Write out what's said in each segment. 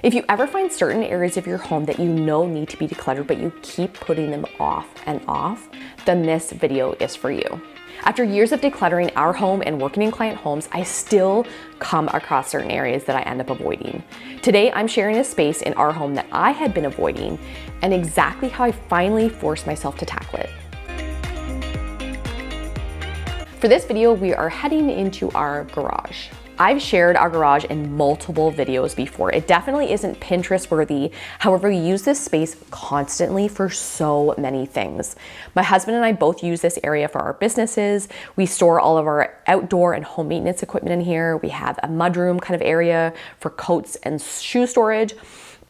If you ever find certain areas of your home that you know need to be decluttered, but you keep putting them off and off, then this video is for you. After years of decluttering our home and working in client homes, I still come across certain areas that I end up avoiding. Today, I'm sharing a space in our home that I had been avoiding and exactly how I finally forced myself to tackle it. For this video, we are heading into our garage. I've shared our garage in multiple videos before. It definitely isn't Pinterest worthy. However, we use this space constantly for so many things. My husband and I both use this area for our businesses. We store all of our outdoor and home maintenance equipment in here. We have a mudroom kind of area for coats and shoe storage.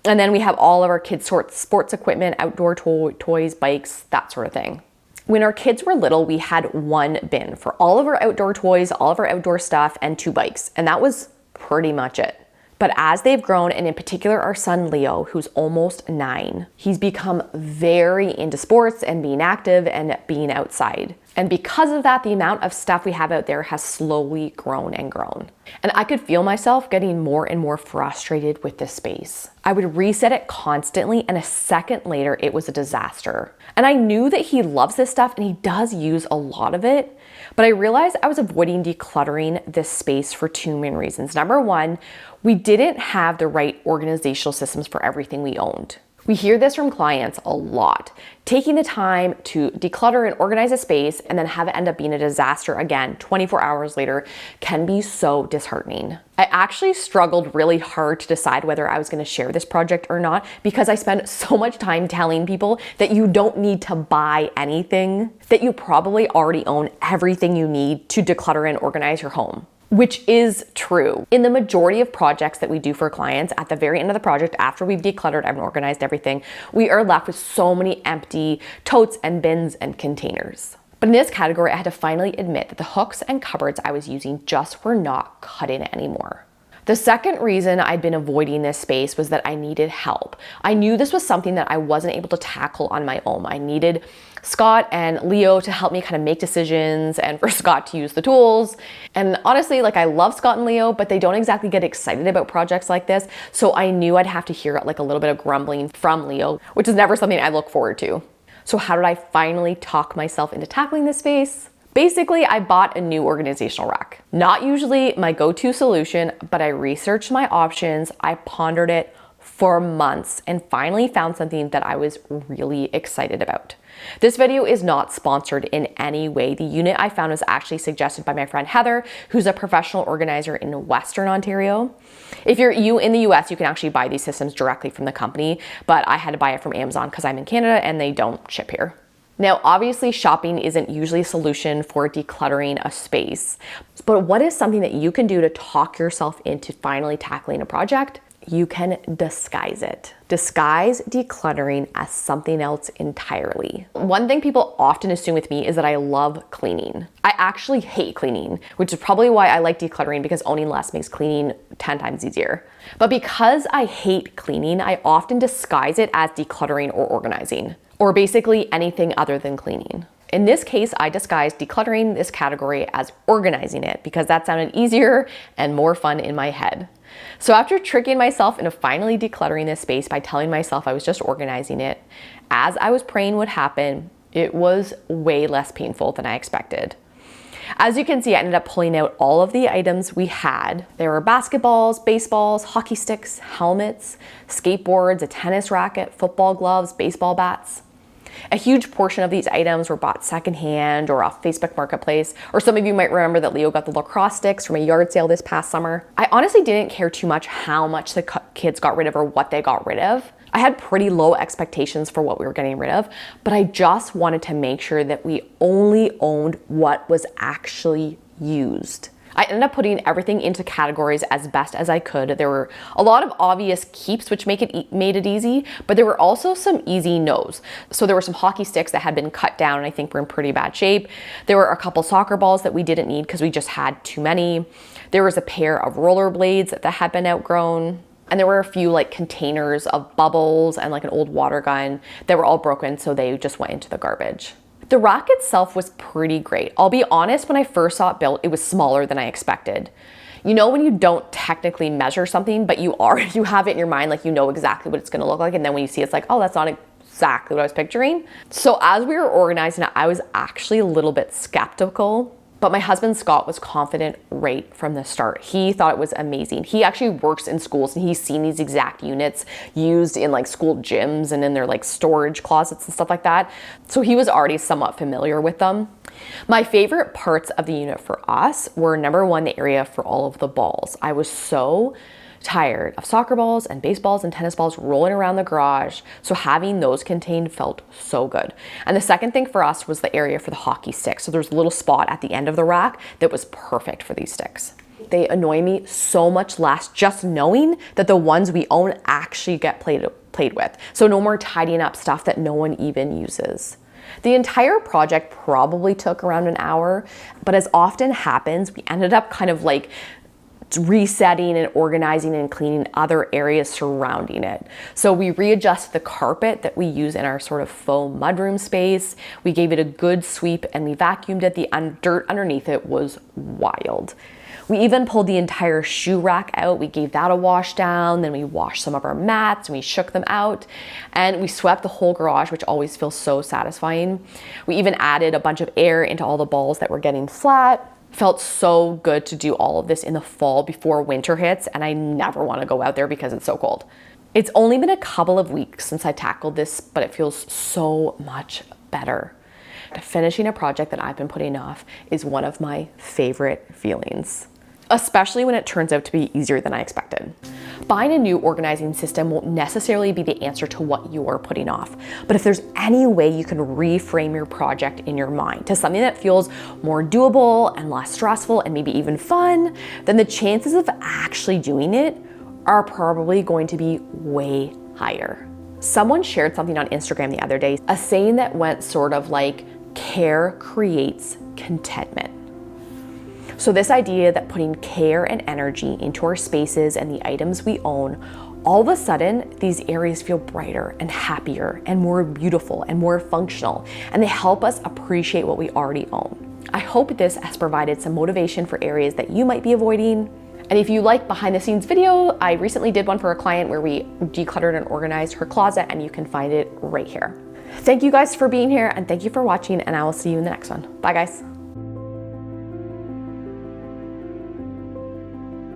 And then we have all of our kids' sports equipment, outdoor toys, bikes, that sort of thing. When our kids were little, we had one bin for all of our outdoor toys, all of our outdoor stuff, and 2 bikes. And that was pretty much it. But as they've grown, and in particular our son Leo, who's almost 9, he's become very into sports and being active and being outside. And because of that, the amount of stuff we have out there has slowly grown and grown. And I could feel myself getting more and more frustrated with this space. I would reset it constantly, and a second later, it was a disaster. And I knew that he loves this stuff and he does use a lot of it, but I realized I was avoiding decluttering this space for 2 main reasons. Number one, we didn't have the right organizational systems for everything we owned. We hear this from clients a lot. Taking the time to declutter and organize a space and then have it end up being a disaster again 24 hours later can be so disheartening. I actually struggled really hard to decide whether I was going to share this project or not because I spend so much time telling people that you don't need to buy anything, that you probably already own everything you need to declutter and organize your home. Which is true. In the majority of projects that we do for clients, at the very end of the project, after we've decluttered and organized everything, we are left with so many empty totes and bins and containers. But in this category, I had to finally admit that the hooks and cupboards I was using just were not cutting it anymore. The second reason I'd been avoiding this space was that I needed help. I knew this was something that I wasn't able to tackle on my own. I needed Scott and Leo to help me kind of make decisions and for Scott to use the tools. And honestly, I love Scott and Leo, but they don't exactly get excited about projects like this. So I knew I'd have to hear a little bit of grumbling from Leo, which is never something I look forward to. So how did I finally talk myself into tackling this space? Basically, I bought a new organizational rack. Not usually my go-to solution, but I researched my options, I pondered it for months, and finally found something that I was really excited about. This video is not sponsored in any way. The unit I found was actually suggested by my friend Heather, who's a professional organizer in Western Ontario. If you're in the US, you can actually buy these systems directly from the company, but I had to buy it from Amazon because I'm in Canada and they don't ship here. Now, obviously, shopping isn't usually a solution for decluttering a space, but what is something that you can do to talk yourself into finally tackling a project? You can disguise it. Disguise decluttering as something else entirely. One thing people often assume with me is that I love cleaning. I actually hate cleaning, which is probably why I like decluttering, because owning less makes cleaning 10 times easier. But because I hate cleaning, I often disguise it as decluttering or organizing, or basically anything other than cleaning. In this case, I disguised decluttering this category as organizing it because that sounded easier and more fun in my head. So after tricking myself into finally decluttering this space by telling myself I was just organizing it, as I was praying would happen, it was way less painful than I expected. As you can see, I ended up pulling out all of the items we had. There were basketballs, baseballs, hockey sticks, helmets, skateboards, a tennis racket, football gloves, baseball bats. A huge portion of these items were bought secondhand or off Facebook Marketplace, or some of you might remember that Leo got the lacrosse sticks from a yard sale this past summer. I honestly didn't care too much how much the kids got rid of or what they got rid of. I had pretty low expectations for what we were getting rid of, but I just wanted to make sure that we only owned what was actually used. I ended up putting everything into categories as best as I could. There were a lot of obvious keeps, which made it easy, but there were also some easy no's. So there were some hockey sticks that had been cut down and I think were in pretty bad shape. There were a couple soccer balls that we didn't need because we just had too many. There was a pair of rollerblades that had been outgrown. And there were a few containers of bubbles and an old water gun that were all broken, so they just went into the garbage. The rack itself was pretty great. I'll be honest, when I first saw it built, it was smaller than I expected. You know when you don't technically measure something, but you have it in your mind, like you know exactly what it's gonna look like, and then when you see it's like, oh, that's not exactly what I was picturing. So as we were organizing it, I was actually a little bit skeptical, but my husband Scott was confident right from the start. He thought it was amazing. He actually works in schools and he's seen these exact units used in like school gyms and in their like storage closets and stuff like that. So he was already somewhat familiar with them. My favorite parts of the unit for us were, number one, the area for all of the balls. I was so tired of soccer balls and baseballs and tennis balls rolling around the garage, so having those contained felt so good. And the second thing for us was the area for the hockey sticks. So there's a little spot at the end of the rack that was perfect for these sticks. They annoy me so much less just knowing that the ones we own actually get played with. So no more tidying up stuff that no one even uses. The entire project probably took around an hour, but as often happens, we ended up kind of like resetting and organizing and cleaning other areas surrounding it. So we readjusted the carpet that we use in our sort of faux mudroom space. We gave it a good sweep and we vacuumed it. The dirt underneath it was wild. We even pulled the entire shoe rack out. We gave that a wash down. Then we washed some of our mats and we shook them out. And we swept the whole garage, which always feels so satisfying. We even added a bunch of air into all the balls that were getting flat. Felt so good to do all of this in the fall before winter hits, and I never want to go out there because it's so cold. It's only been a couple of weeks since I tackled this, but it feels so much better. Finishing a project that I've been putting off is one of my favorite feelings, especially when it turns out to be easier than I expected. Buying a new organizing system won't necessarily be the answer to what you're putting off, but if there's any way you can reframe your project in your mind to something that feels more doable and less stressful and maybe even fun, then the chances of actually doing it are probably going to be way higher. Someone shared something on Instagram the other day, a saying that went sort of like, care creates contentment. So this idea that putting care and energy into our spaces and the items we own, all of a sudden, these areas feel brighter and happier and more beautiful and more functional, and they help us appreciate what we already own. I hope this has provided some motivation for areas that you might be avoiding. And if you like behind the scenes video, I recently did one for a client where we decluttered and organized her closet, and you can find it right here. Thank you guys for being here, and thank you for watching, and I will see you in the next one. Bye guys.